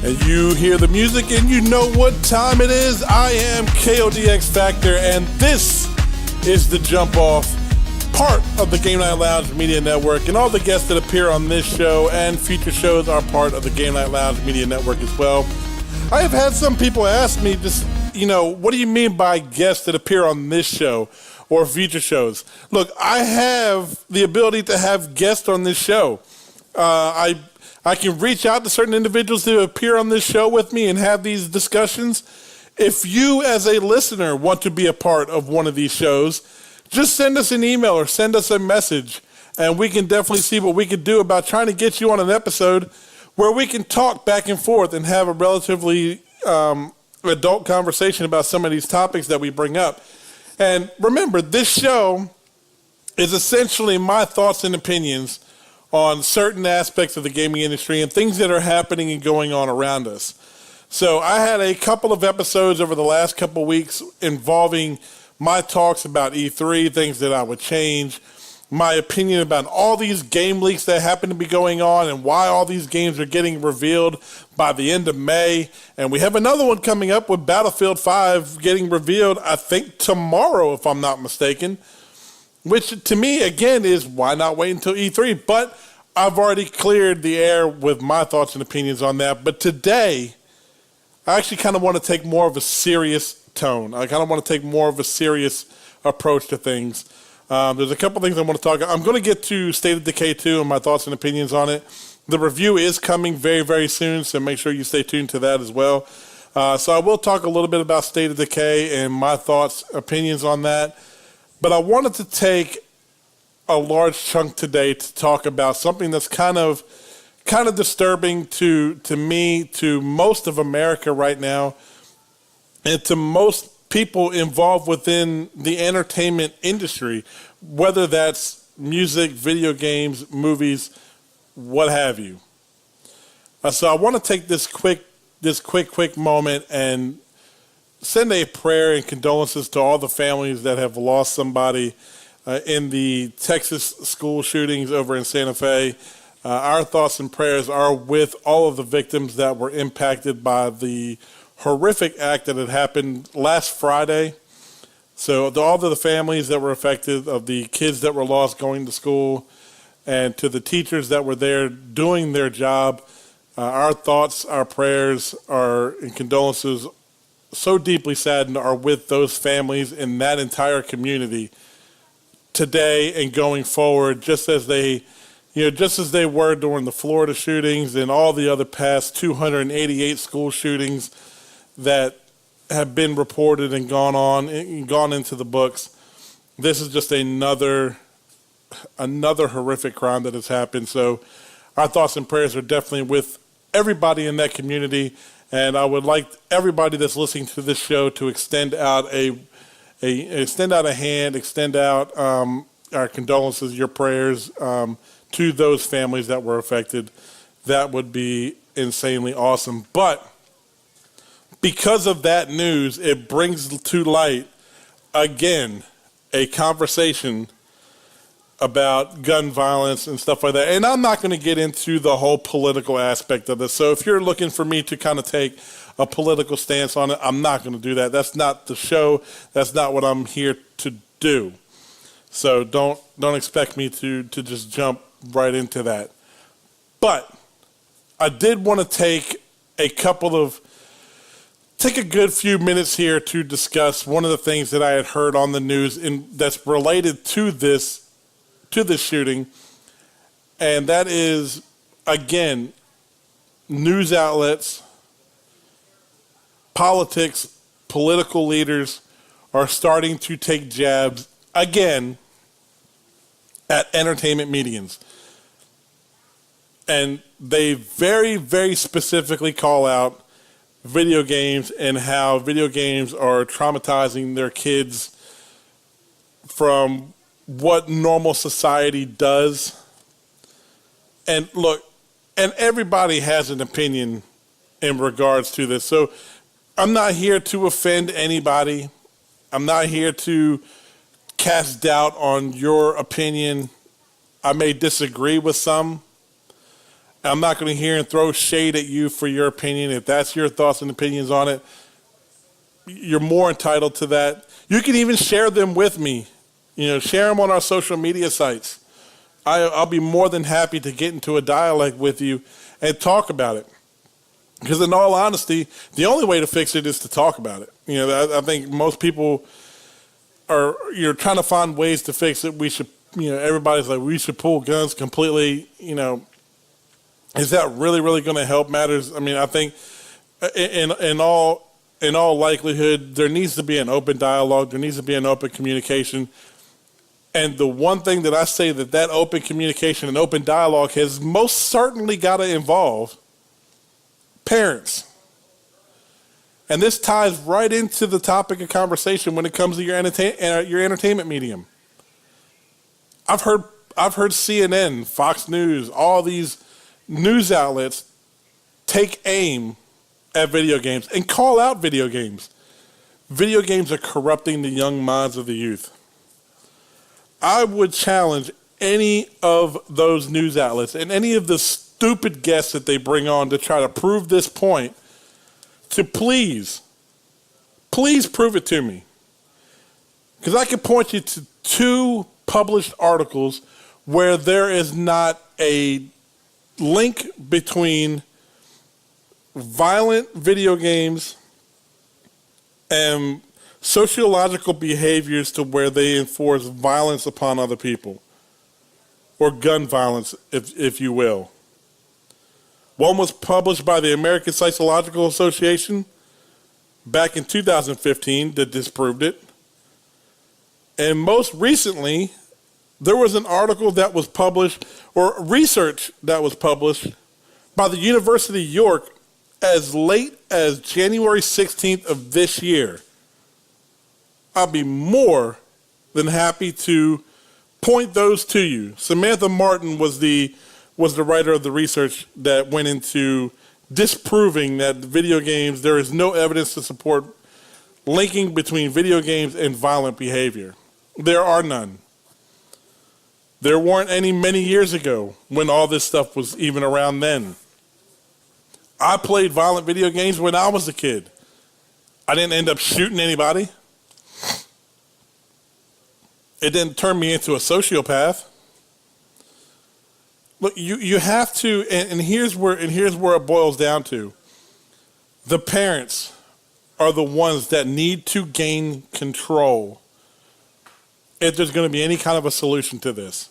And you hear the music and you know what time it is. I am KODX Factor, and this is the Jump Off, part of the Game Night Lounge Media Network. And all the guests that appear on this show and future shows are part of the Game Night Lounge Media Network as well. I have had some people ask me, just, what do you mean by guests that appear on this show or future shows? Look, I have the ability to have guests on this show. I can reach out to certain individuals to appear on this show with me and have these discussions. If you, as a listener, want to be a part of one of these shows, just send us an email or send us a message, and we can definitely see what we can do about trying to get you on an episode where we can talk back and forth and have a relatively adult conversation about some of these topics that we bring up. And remember, this show is essentially my thoughts and opinions on certain aspects of the gaming industry and things that are happening and going on around us. So I had a couple of episodes over the last couple of weeks involving my talks about E3, things that I would change, my opinion about all these game leaks that happen to be going on and why all these games are getting revealed by the end of May. And we have another one coming up with Battlefield 5 getting revealed, I think, tomorrow, if I'm not mistaken. Which, to me, again, is why not wait until E3? But I've already cleared the air with my thoughts and opinions on that. But today, I actually kind of want to take more of a serious tone. I kind of want to take more of a serious approach to things. There's a couple things I want to talk about. I'm going to get to State of Decay 2 and my thoughts and opinions on it. The review is coming very, very soon, so make sure you stay tuned to that as well. So I will talk a little bit about State of Decay and my thoughts, opinions on that. But I wanted to take a large chunk today to talk about something that's kind of disturbing to me, to most of America right now, and to most people involved within the entertainment industry, whether that's music, video games, movies, what have you. So I want to take this quick moment and send a prayer and condolences to all the families that have lost somebody in the Texas school shootings over in Santa Fe. Our thoughts and prayers are with all of the victims that were impacted by the horrific act that had happened last Friday. So to all of the families that were affected, of the kids that were lost going to school, and to the teachers that were there doing their job, our thoughts, our prayers, and condolences, so deeply saddened, are with those families in that entire community today and going forward, just as they were during the Florida shootings and all the other past 288 school shootings that have been reported and gone into the books. This is just another horrific crime that has happened. So our thoughts and prayers are definitely with everybody in that community. And I would like everybody that's listening to this show to extend out a hand, extend out our condolences, your prayers to those families that were affected. That would be insanely awesome. But because of that news, it brings to light, again, a conversation about gun violence and stuff like that. And I'm not going to get into the whole political aspect of this. So if you're looking for me to kind of take a political stance on it, I'm not going to do that. That's not the show. That's not what I'm here to do. So don't expect me to just jump right into that. But I did want to take a good few minutes here to discuss one of the things that I had heard on the news that's related to this shooting, and that is, again, news outlets, politics, political leaders are starting to take jabs, again, at entertainment mediums. And they very, very specifically call out video games and how video games are traumatizing their kids from what normal society does. And look, and everybody has an opinion in regards to this. So I'm not here to offend anybody. I'm not here to cast doubt on your opinion. I may disagree with some. I'm not going to hear and throw shade at you for your opinion. If that's your thoughts and opinions on it, you're more entitled to that. You can even share them with me. Share them on our social media sites. I'll be more than happy to get into a dialogue with you and talk about it. Because in all honesty, the only way to fix it is to talk about it. I think most people are trying to find ways to fix it. We should, everybody's like, we should pull guns completely. Is that really, really going to help matters? I mean, I think in all likelihood, there needs to be an open dialogue. There needs to be an open communication. And the one thing that I say that open communication and open dialogue has most certainly got to involve parents. And this ties right into the topic of conversation when it comes to your entertainment medium. I've heard CNN, Fox News, all these news outlets take aim at video games and call out video games. Video games are corrupting the young minds of the youth. I would challenge any of those news outlets and any of the stupid guests that they bring on to try to prove this point to please prove it to me. Because I can point you to 2 published articles where there is not a link between violent video games and sociological behaviors to where they enforce violence upon other people, or gun violence, if you will. One was published by the American Psychological Association back in 2015 that disproved it. And most recently, there was an article that was published, or research that was published by the University of York as late as January 16th of this year. I'll be more than happy to point those to you. Samantha Martin was the writer of the research that went into disproving that video games, there is no evidence to support linking between video games and violent behavior. There are none. There weren't any many years ago when all this stuff was even around then. I played violent video games when I was a kid. I didn't end up shooting anybody. It didn't turn me into a sociopath. Look, you have to, and here's where it boils down to. The parents are the ones that need to gain control if there's going to be any kind of a solution to this.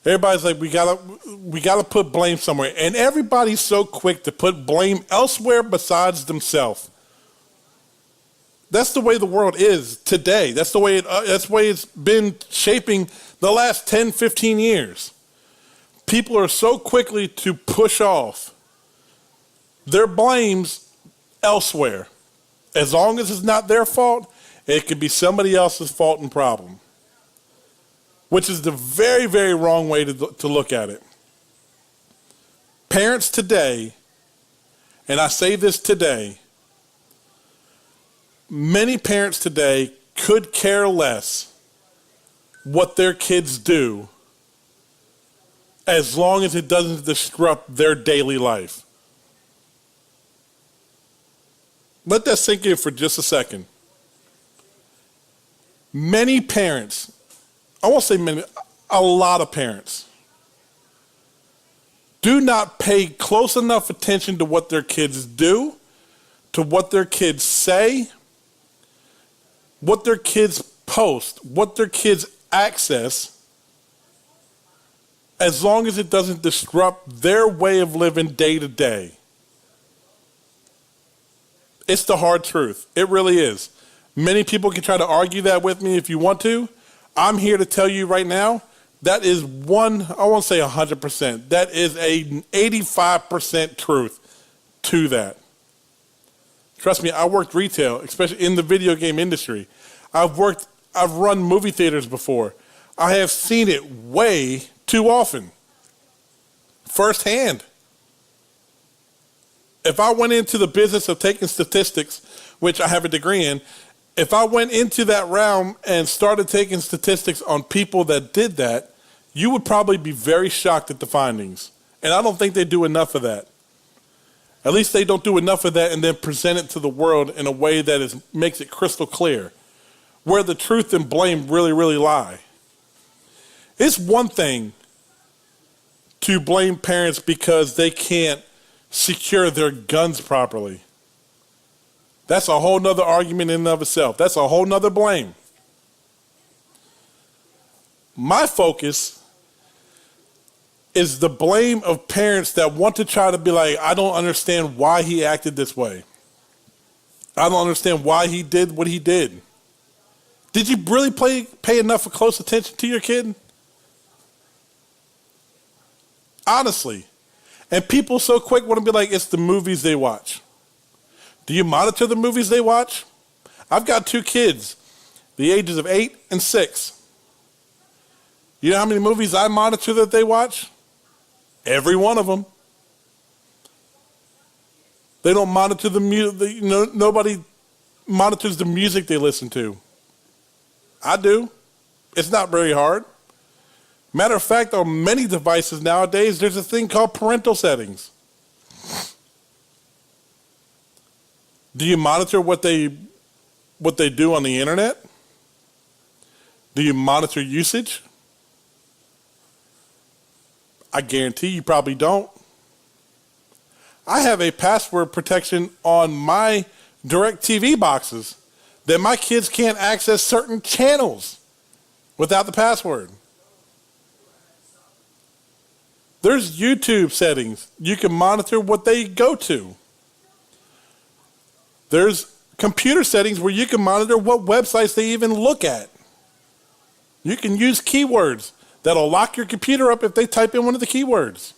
Everybody's like, we gotta put blame somewhere, and everybody's so quick to put blame elsewhere besides themselves. That's the way the world is today. That's the way it's been shaping the last 10, 15 years. People are so quickly to push off their blames elsewhere. As long as it's not their fault, it could be somebody else's fault and problem, which is the very, very wrong way to look at it. Parents today, and I say this today, many parents today could care less what their kids do as long as it doesn't disrupt their daily life. Let that sink in for just a second. Many parents, I won't say many, a lot of parents do not pay close enough attention to what their kids do, to what their kids say, what their kids post, what their kids access, as long as it doesn't disrupt their way of living day to day. It's the hard truth. It really is. Many people can try to argue that with me if you want to. I'm here to tell you right now, that is I won't say 100%. That is an 85% truth to that. Trust me, I worked retail, especially in the video game industry. I've run movie theaters before. I have seen it way too often, firsthand. If I went into the business of taking statistics, which I have a degree in, if I went into that realm and started taking statistics on people that did that, you would probably be very shocked at the findings. And I don't think they do enough of that. At least they don't do enough of that and then present it to the world in a way that makes it crystal clear where the truth and blame really, really lie. It's one thing to blame parents because they can't secure their guns properly. That's a whole nother argument in and of itself. That's a whole nother blame. My focus is the blame of parents that want to try to be like, I don't understand why he acted this way. I don't understand why he did what he did. Did you really pay enough of close attention to your kid? Honestly. And people so quick want to be like, it's the movies they watch. Do you monitor the movies they watch? I've got 2 kids, the ages of 8 and 6. You know how many movies I monitor that they watch? Every one of them. They don't monitor the music. Nobody monitors the music they listen to. I do. It's not very hard. Matter of fact, on many devices nowadays, there's a thing called parental settings. Do you monitor what they do on the internet? Do you monitor usage? I guarantee you probably don't. I have a password protection on my DirecTV boxes that my kids can't access certain channels without the password. There's YouTube settings. You can monitor what they go to. There's computer settings where you can monitor what websites they even look at. You can use keywords that'll lock your computer up if they type in one of the keywords.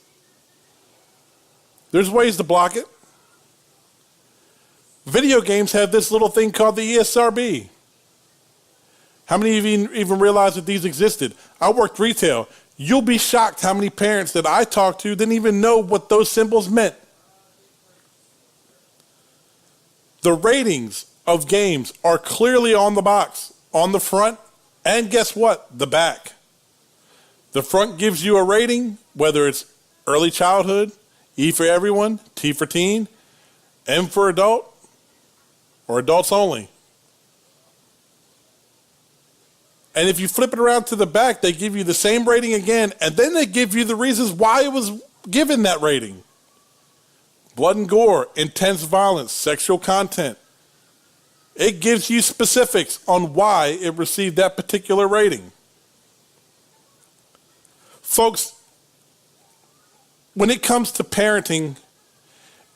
There's ways to block it. Video games have this little thing called the ESRB. How many of you even realize that these existed? I worked retail. You'll be shocked how many parents that I talked to didn't even know what those symbols meant. The ratings of games are clearly on the box, on the front, and guess what? The back. The front gives you a rating, whether it's early childhood, E for everyone, T for teen, M for adult, or adults only. And if you flip it around to the back, they give you the same rating again, and then they give you the reasons why it was given that rating. Blood and gore, intense violence, sexual content. It gives you specifics on why it received that particular rating. Folks, when it comes to parenting,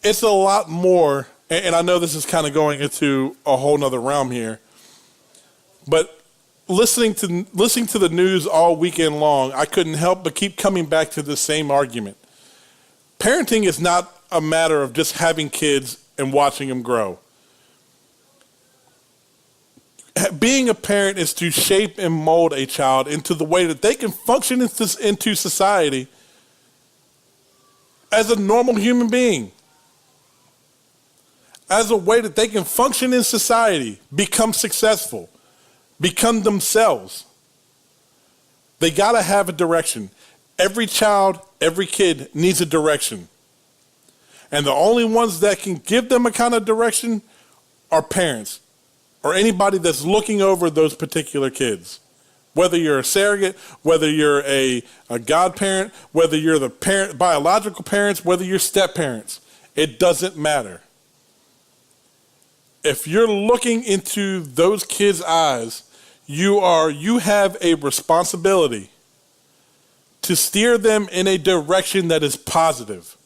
it's a lot more, and I know this is kind of going into a whole nother realm here, but listening to the news all weekend long, I couldn't help but keep coming back to the same argument. Parenting is not a matter of just having kids and watching them grow. Being a parent is to shape and mold a child into the way that they can function into society as a normal human being. As a way that they can function in society, become successful, become themselves. They gotta have a direction. Every child, every kid needs a direction. And the only ones that can give them a kind of direction are parents or anybody that's looking over those particular kids. Whether you're a surrogate, whether you're a godparent, whether you're the biological parents, whether you're step parents, it doesn't matter. If you're looking into those kids' eyes, you have a responsibility to steer them in a direction that is positive.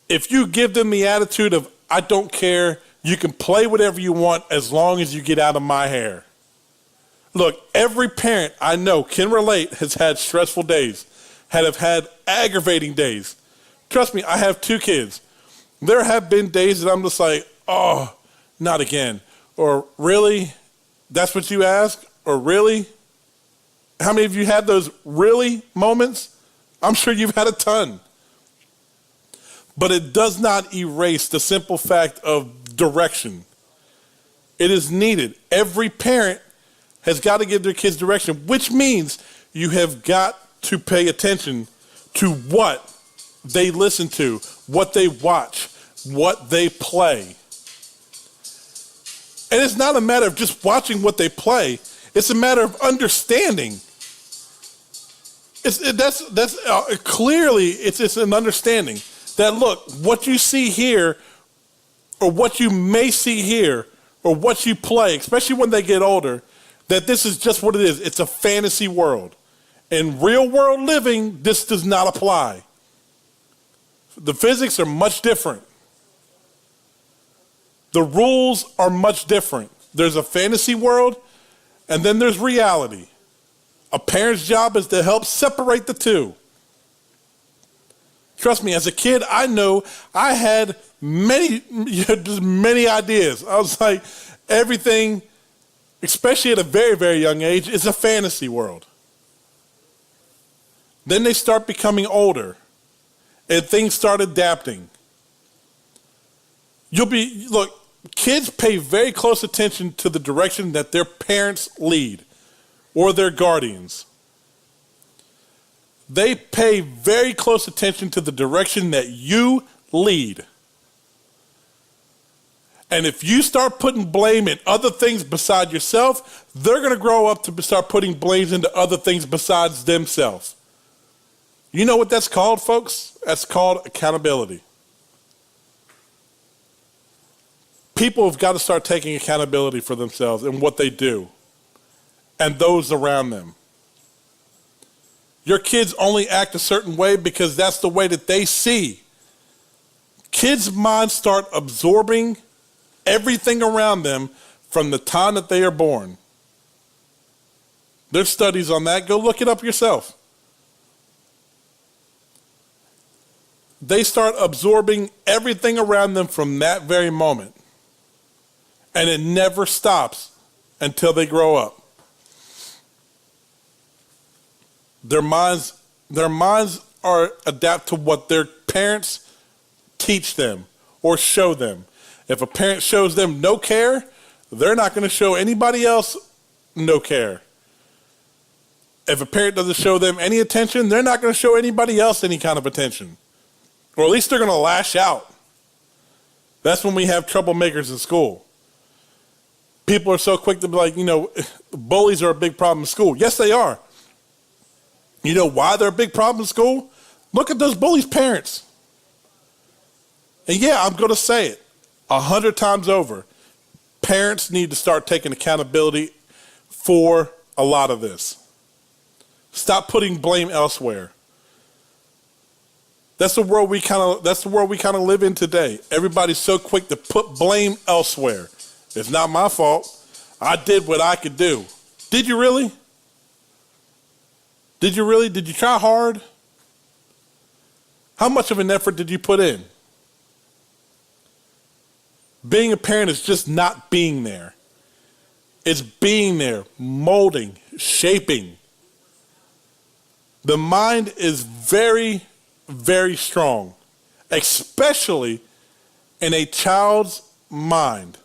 If you give them the attitude of, I don't care, you can play whatever you want as long as you get out of my hair. Look, every parent I know can relate has had stressful days, have had aggravating days. Trust me, I have 2 kids. There have been days that I'm just like, oh, not again. Or really? That's what you ask? Or really? How many of you had those really moments? I'm sure you've had a ton. But it does not erase the simple fact of direction. It is needed. Every parent has got to give their kids direction, which means you have got to pay attention to what they listen to, what they watch, what they play. And it's not a matter of just watching what they play. It's a matter of understanding. Clearly, it's an understanding that, look, what you see here, or what you may see here, or what you play, especially when they get older, that this is just what it is. It's a fantasy world. In real world living, this does not apply. The physics are much different. The rules are much different. There's a fantasy world, and then there's reality. A parent's job is to help separate the two. Trust me, as a kid, I know I had many ideas. I was like, everything, especially at a very, very young age, is a fantasy world. Then they start becoming older, and things start adapting. Look, kids pay very close attention to the direction that their parents lead or their guardians. They pay very close attention to the direction that you lead. And if you start putting blame in other things beside yourself, they're going to grow up to start putting blames into other things besides themselves. You know what that's called, folks? That's called accountability. People have got to start taking accountability for themselves and what they do and those around them. Your kids only act a certain way because that's the way that they see. Kids' minds start absorbing everything around them from the time that they are born. There's studies on that. Go look it up yourself. They start absorbing everything around them from that very moment. And it never stops until they grow up. Their minds are adapt to what their parents teach them or show them. If a parent shows them no care, they're not going to show anybody else no care. If a parent doesn't show them any attention, they're not going to show anybody else any kind of attention. Or at least they're going to lash out. That's when we have troublemakers in school. People are so quick to be like, bullies are a big problem in school. Yes, they are. You know why they're a big problem in school? Look at those bullies' parents. And yeah, I'm going to say it 100 times over. Parents need to start taking accountability for a lot of this. Stop putting blame elsewhere. That's the world we kind of live in today. Everybody's so quick to put blame elsewhere. It's not my fault. I did what I could do. Did you really? Did you really? Did you try hard? How much of an effort did you put in? Being a parent is just not being there. It's being there, molding, shaping. The mind is very, very strong, especially in a child's mind.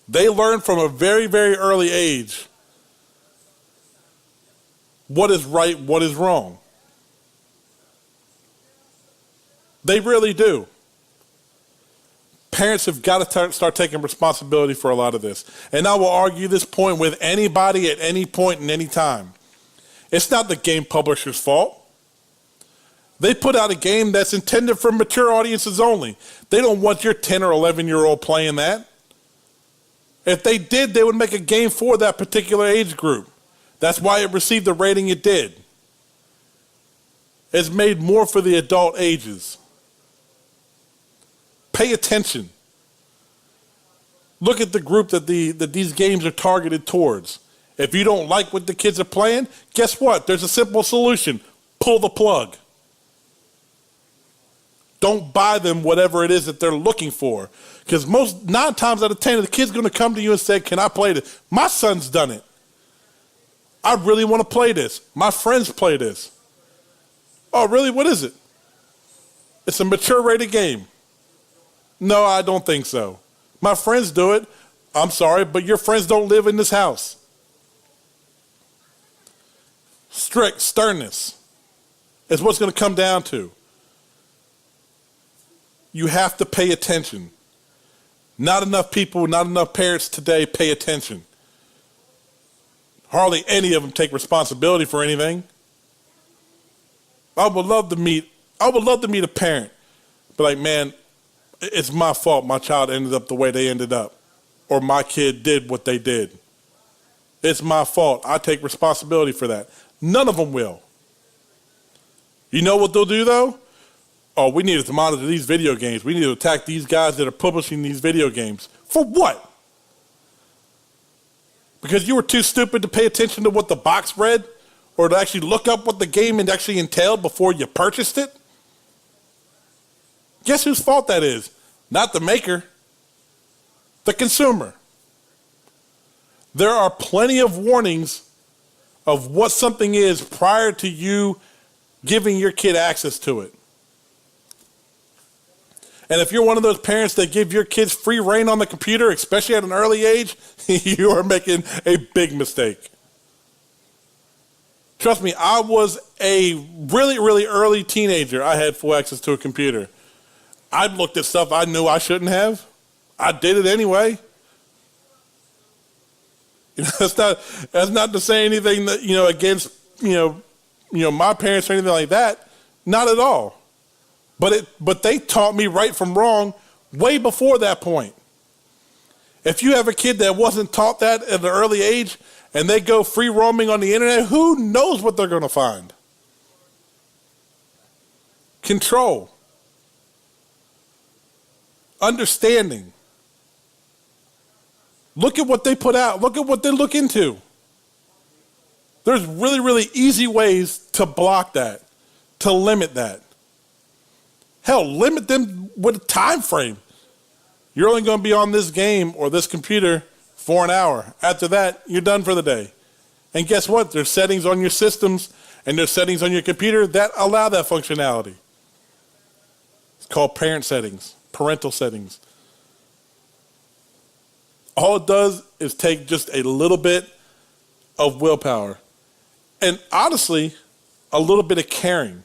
They learn from a very, very early age what is right, what is wrong. They really do. Parents have got to start taking responsibility for a lot of this. And I will argue this point with anybody at any point in any time. It's not the game publisher's fault. They put out a game that's intended for mature audiences only. They don't want your 10 or 11-year-old playing that. If they did, they would make a game for that particular age group. That's why it received the rating it did. It's made more for the adult ages. Pay attention. Look at the group that these games are targeted towards. If you don't like what the kids are playing, guess what? There's a simple solution. Pull the plug. Don't buy them whatever it is that they're looking for. Because 9 times out of 10, the kid's going to come to you and say, can I play this? My son's done it. I really want to play this. My friends play this. Oh, really? What is it? It's a mature rated game. No, I don't think so. My friends do it. I'm sorry, but your friends don't live in this house. Strict sternness. is what's going to come down to. You have to pay attention. Not enough people, not enough parents today pay attention. Hardly any of them take responsibility for anything. I would love to meet a parent, but like, man, it's my fault my child ended up the way they ended up, or my kid did what they did. It's my fault. I take responsibility for that. None of them will. You know what they'll do, though? Oh, we need to monitor these video games. We need to attack these guys that are publishing these video games. For what? Because you were too stupid to pay attention to what the box read, or to actually look up what the game actually entailed before you purchased it? Guess whose fault that is? Not the maker, the consumer. There are plenty of warnings of what something is prior to you giving your kid access to it. And if you're one of those parents that give your kids free reign on the computer, especially at an early age, you are making a big mistake. Trust me, I was a really, really early teenager. I had full access to a computer. I looked at stuff I knew I shouldn't have. I did it anyway. You know, that's not to say anything that, against, my parents or anything like that. Not at all. But they taught me right from wrong way before that point. If you have a kid that wasn't taught that at an early age and they go free roaming on the internet, who knows what they're going to find? Control. Understanding. Look at what they put out. Look at what they look into. There's really, really easy ways to block that, to limit that. Hell, limit them with a time frame. You're only going to be on this game or this computer for an hour. After that, you're done for the day. And guess what? There's settings on your systems and there's settings on your computer that allow that functionality. It's called parent settings, parental settings. All it does is take just a little bit of willpower. And honestly, a little bit of caring.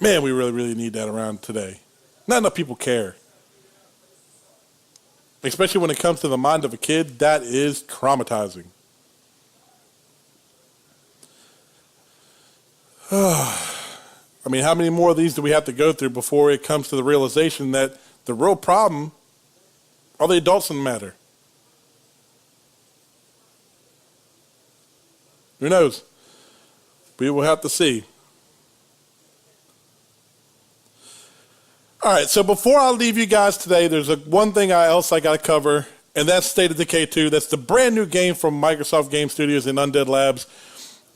Man, we really, really need that around today. Not enough people care. Especially when it comes to the mind of a kid, that is traumatizing. I mean, how many more of these do we have to go through before it comes to the realization that the real problem are the adults in the matter? Who knows? We will have to see. All right, so before I leave you guys today, there's one thing else I got to cover, and that's State of Decay 2. That's the brand new game from Microsoft Game Studios and Undead Labs.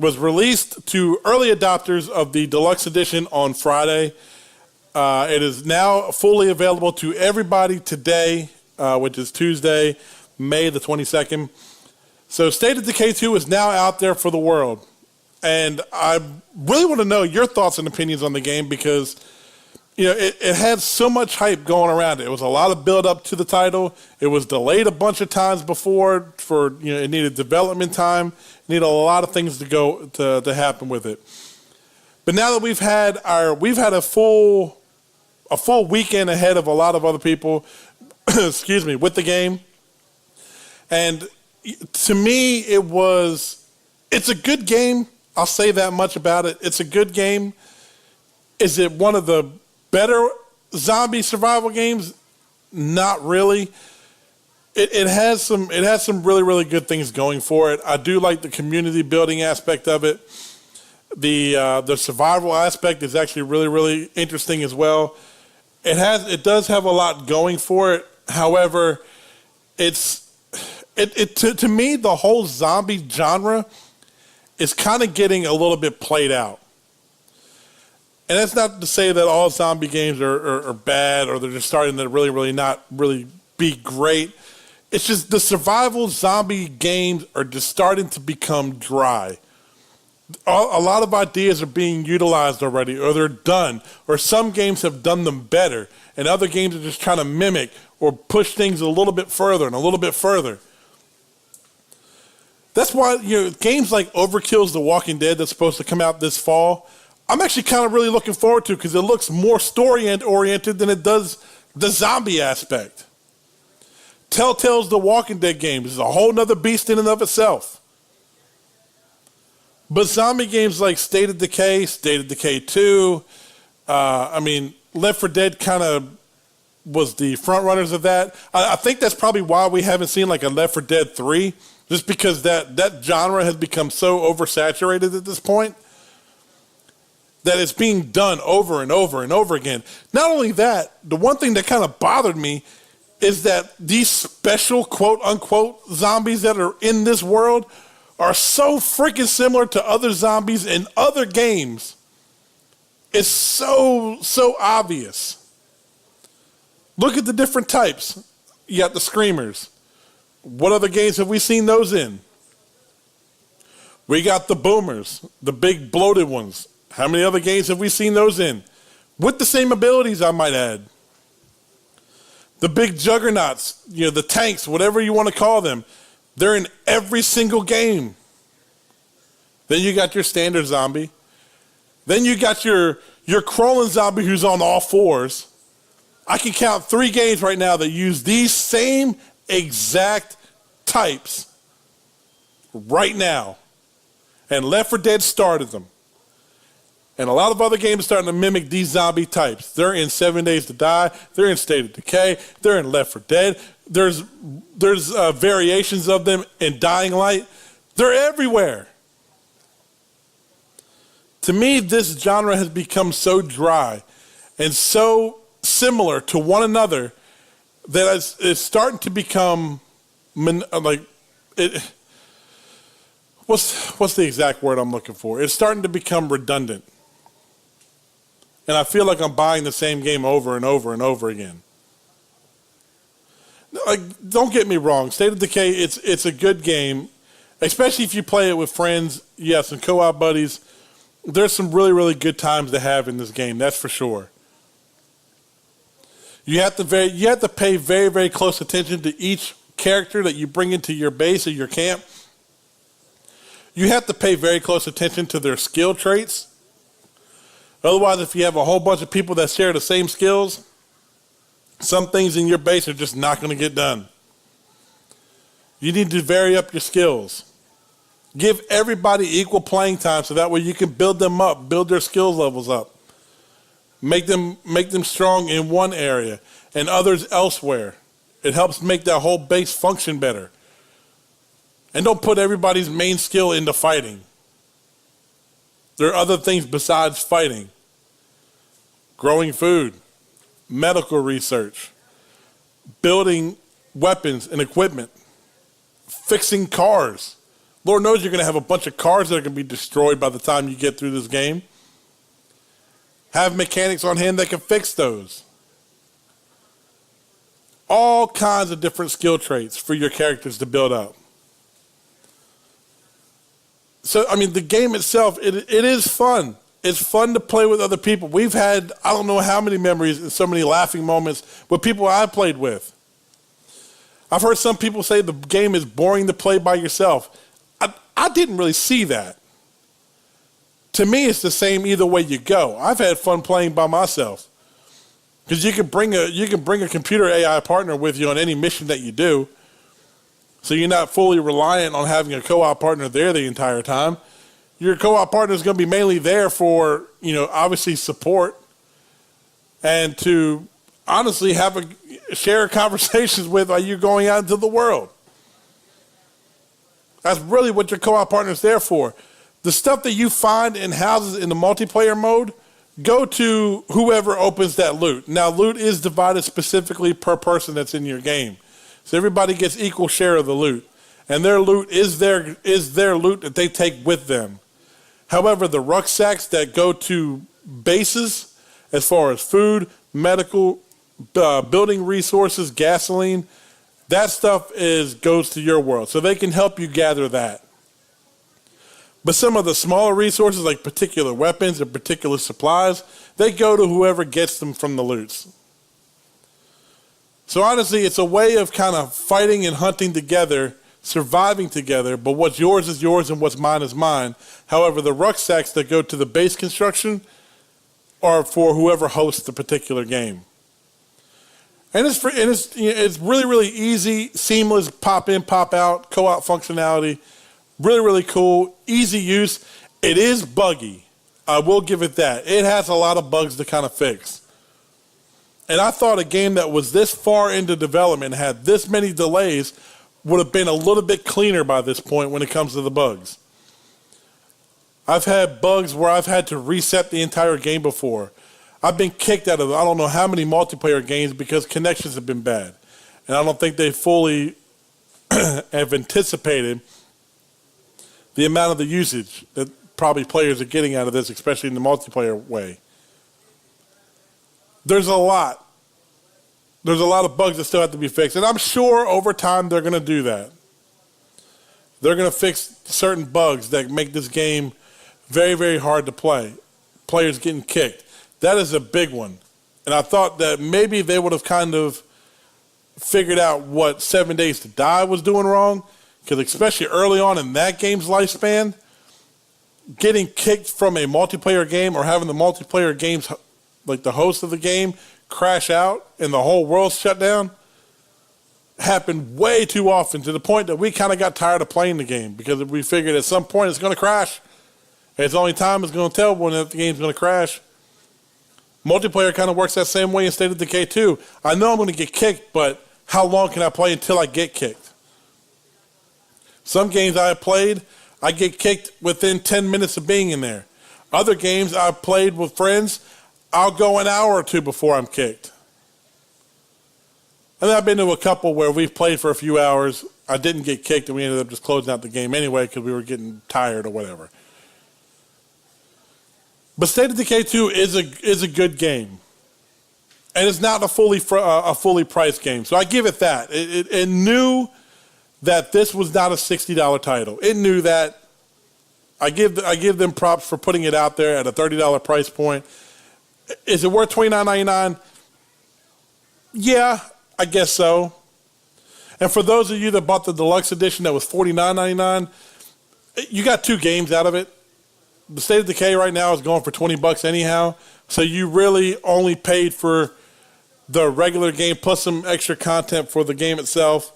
Was released to early adopters of the deluxe edition on Friday. It is now fully available to everybody today, which is Tuesday, May the 22nd. So State of Decay 2 is now out there for the world. And I really want to know your thoughts and opinions on the game because it had so much hype going around it. It was a lot of build up to the title. It was delayed a bunch of times before for, it needed development time. It needed a lot of things to happen with it. But now that we've had a full weekend ahead of a lot of other people, excuse me, with the game. And to me, it's a good game. I'll say that much about it. It's a good game. Is it one of the better zombie survival games? Not really. It has some really, really good things going for it. I do like the community building aspect of it. The survival aspect is actually really, really interesting as well. It does have a lot going for it. However, to me, the whole zombie genre is kind of getting a little bit played out. And that's not to say that all zombie games are bad or they're just starting to really, really not really be great. It's just the survival zombie games are just starting to become dry. A lot of ideas are being utilized already, or they're done, or some games have done them better, and other games are just trying to mimic or push things a little bit further and a little bit further. That's why, games like Overkill's The Walking Dead that's supposed to come out this fall, I'm actually kind of really looking forward to because it looks more story-oriented than it does the zombie aspect. Telltale's The Walking Dead game is a whole nother beast in and of itself. But zombie games like State of Decay, State of Decay 2, Left 4 Dead kind of was the front runners of that. I think that's probably why we haven't seen like a Left 4 Dead 3, just because that genre has become so oversaturated at this point that it's being done over and over and over again. Not only that, the one thing that kind of bothered me is that these special quote-unquote zombies that are in this world are so freaking similar to other zombies in other games. It's so obvious. Look at the different types. You got the screamers. What other games have we seen those in? We got the boomers, the big bloated ones. How many other games have we seen those in? With the same abilities, I might add. The big juggernauts, the tanks, whatever you want to call them, they're in every single game. Then you got your standard zombie. Then you got your crawling zombie who's on all fours. I can count 3 games right now that use these same exact types right now. And Left 4 Dead started them. And a lot of other games are starting to mimic these zombie types. They're in 7 Days to Die. They're in State of Decay. They're in Left 4 Dead. There's variations of them in Dying Light. They're everywhere. To me, this genre has become so dry and so similar to one another that it's starting to become what's the exact word I'm looking for? It's starting to become redundant. And I feel like I'm buying the same game over and over and over again. Don't get me wrong. State of Decay, it's a good game, especially if you play it with friends. Yes, and co-op buddies. There's some really, really good times to have in this game. That's for sure. You have to pay very, very close attention to each character that you bring into your base or your camp. You have to pay very close attention to their skill traits. Otherwise, if you have a whole bunch of people that share the same skills, some things in your base are just not going to get done. You need to vary up your skills. Give everybody equal playing time so that way you can build them up, build their skills levels up. Make them strong in one area and others elsewhere. It helps make that whole base function better. And don't put everybody's main skill into fighting. There are other things besides fighting. Growing food, medical research, building weapons and equipment, fixing cars. Lord knows you're going to have a bunch of cars that are going to be destroyed by the time you get through this game. Have mechanics on hand that can fix those. All kinds of different skill traits for your characters to build up. So, the game itself, it is fun. It's fun to play with other people. We've had, I don't know how many memories and so many laughing moments with people I played with. I've heard some people say the game is boring to play by yourself. I didn't really see that. To me, it's the same either way you go. I've had fun playing by myself. Because you can bring a computer AI partner with you on any mission that you do. So you're not fully reliant on having a co-op partner there the entire time. Your co-op partner is going to be mainly there for, obviously support and to honestly share conversations with while you're going out into the world. That's really what your co-op partner is there for. The stuff that you find in houses in the multiplayer mode, go to whoever opens that loot. Now, loot is divided specifically per person that's in your game. So everybody gets equal share of the loot. And their loot is their loot that they take with them. However, the rucksacks that go to bases, as far as food, medical, building resources, gasoline, that stuff goes to your world. So they can help you gather that. But some of the smaller resources, like particular weapons or particular supplies, they go to whoever gets them from the loots. So honestly, it's a way of kind of fighting and hunting together surviving together, but what's yours is yours and what's mine is mine. However, the rucksacks that go to the base construction are for whoever hosts the particular game. And it's really, really easy, seamless, pop in, pop out, co-op functionality. Really, really cool, easy use. It is buggy. I will give it that. It has a lot of bugs to kind of fix. And I thought a game that was this far into development, had this many delays, would have been a little bit cleaner by this point when it comes to the bugs. I've had bugs where I've had to reset the entire game before. I've been kicked out of I don't know how many multiplayer games because connections have been bad. And I don't think they fully have anticipated the amount of the usage that probably players are getting out of this, especially in the multiplayer way. There's a lot. There's a lot of bugs that still have to be fixed. And I'm sure over time they're going to do that. They're going to fix certain bugs that make this game very, very hard to play. Players getting kicked. That is a big one. And I thought that maybe they would have kind of figured out what 7 Days to Die was doing wrong. Because especially early on in that game's lifespan, getting kicked from a multiplayer game or having the multiplayer games, like the host of the game, crash out and the whole world shut down happened way too often, to the point that we kind of got tired of playing the game because we figured at some point it's going to crash. And it's only time is going to tell when the game's going to crash. Multiplayer kind of works that same way in State of Decay 2. I know I'm going to get kicked, but how long can I play until I get kicked? Some games I played, I get kicked within 10 minutes of being in there. Other games I've played with friends, I'll go an hour or two before I'm kicked. And I've been to a couple where we've played for a few hours. I didn't get kicked, and we ended up just closing out the game anyway because we were getting tired or whatever. But State of Decay 2 is a good game. And it's not a fully priced game. So I give it that. It knew that this was not a $60 title. It knew that. I give them props for putting it out there at a $30 price point. Is it worth $29.99? Yeah, I guess so. And for those of you that bought the deluxe edition that was $49.99, you got 2 games out of it. The State of Decay right now is going for $20 anyhow. So you really only paid for the regular game plus some extra content for the game itself,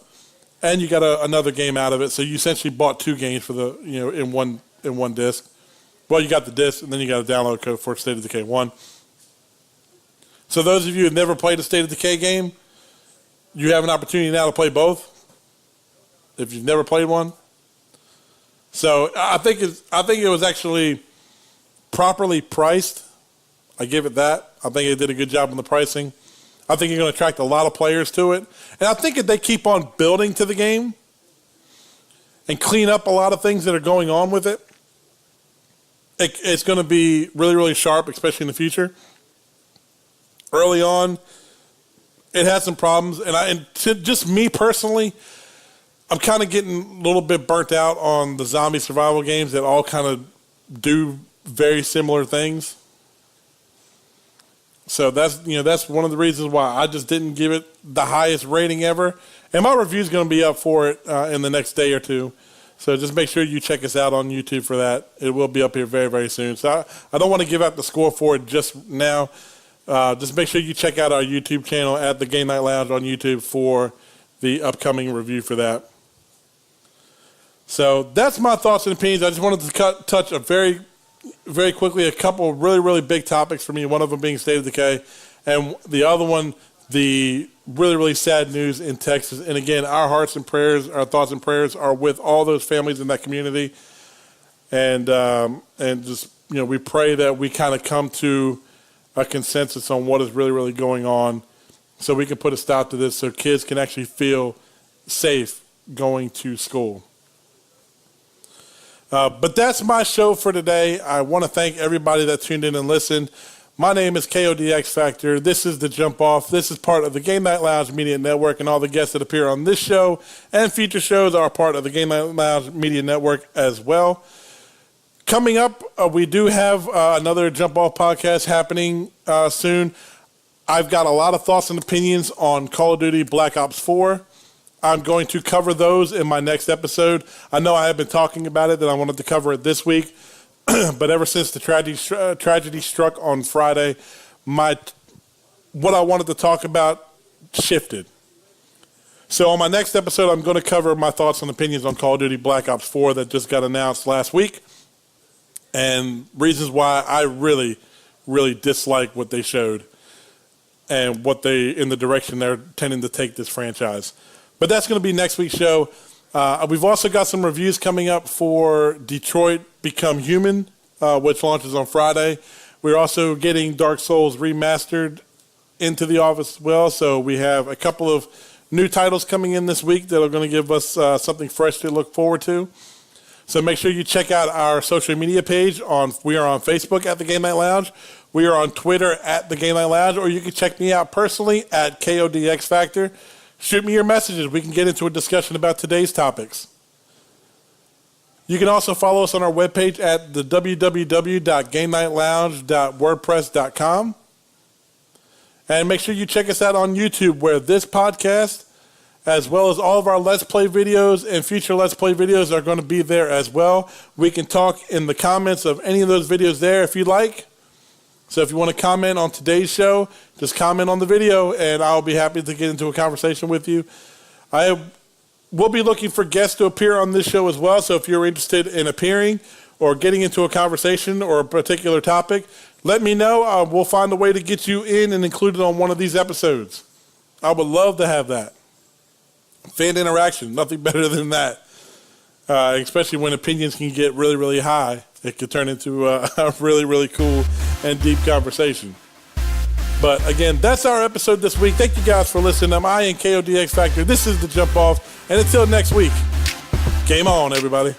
and you got another game out of it. So you essentially bought 2 games for the in one disc. Well, you got the disc, and then you got a download code for State of Decay 1. So those of you who have never played a State of Decay game, you have an opportunity now to play both. If you've never played one. So I think it was actually properly priced. I give it that. I think it did a good job on the pricing. I think you're going to attract a lot of players to it. And I think if they keep on building to the game and clean up a lot of things that are going on with it, it's going to be really, really sharp, especially in the future. Early on, it had some problems. And just me personally, I'm kind of getting a little bit burnt out on the zombie survival games that all kind of do very similar things. So that's one of the reasons why I just didn't give it the highest rating ever. And my review is going to be up for it in the next day or two. So just make sure you check us out on YouTube for that. It will be up here very, very soon. So I don't want to give out the score for it just now. Just make sure you check out our YouTube channel at the Game Night Lounge on YouTube for the upcoming review for that. So that's my thoughts and opinions. I just wanted to touch very, very quickly a couple of really, really big topics for me. One of them being State of Decay, and the other one, the really, really sad news in Texas. And again, our hearts and prayers, our thoughts and prayers are with all those families in that community. And just we pray that we kind of come to a consensus on what is really, really going on, so we can put a stop to this, so kids can actually feel safe going to school. But that's my show for today. I want to thank everybody that tuned in and listened. My name is KODX Factor. This is The Jump Off. This is part of the Game Night Lounge Media Network, and all the guests that appear on this show and future shows are part of the Game Night Lounge Media Network as well. Coming up, we do have another Jump Off podcast happening soon. I've got a lot of thoughts and opinions on Call of Duty Black Ops 4. I'm going to cover those in my next episode. I know I have been talking about it, that I wanted to cover it this week, but ever since the tragedy struck on Friday, what I wanted to talk about shifted. So on my next episode, I'm going to cover my thoughts and opinions on Call of Duty Black Ops 4 that just got announced last week, and reasons why I really, really dislike what they showed and in the direction they're tending to take this franchise. But that's going to be next week's show. We've also got some reviews coming up for Detroit Become Human, which launches on Friday. We're also getting Dark Souls Remastered into the office as well. So we have a couple of new titles coming in this week that are going to give us something fresh to look forward to. So make sure you check out our social media page. We are on Facebook at The Game Night Lounge. We are on Twitter at The Game Night Lounge. Or you can check me out personally at KODX Factor. Shoot me your messages. We can get into a discussion about today's topics. You can also follow us on our webpage at the www.GameNightLounge.wordpress.com. And make sure you check us out on YouTube, where this podcast, as well as all of our Let's Play videos and future Let's Play videos, are going to be there as well. We can talk in the comments of any of those videos there if you like. So if you want to comment on today's show, just comment on the video, and I'll be happy to get into a conversation with you. I will be looking for guests to appear on this show as well, so if you're interested in appearing or getting into a conversation or a particular topic, let me know. We'll find a way to get you in and included on one of these episodes. I would love to have that. Fan interaction, nothing better than that. Especially when opinions can get really, really high. It could turn into a really, really cool and deep conversation. But again, that's our episode this week. Thank you guys for listening. I am KODX Factor. This is The Jump Off. And until next week, game on, everybody.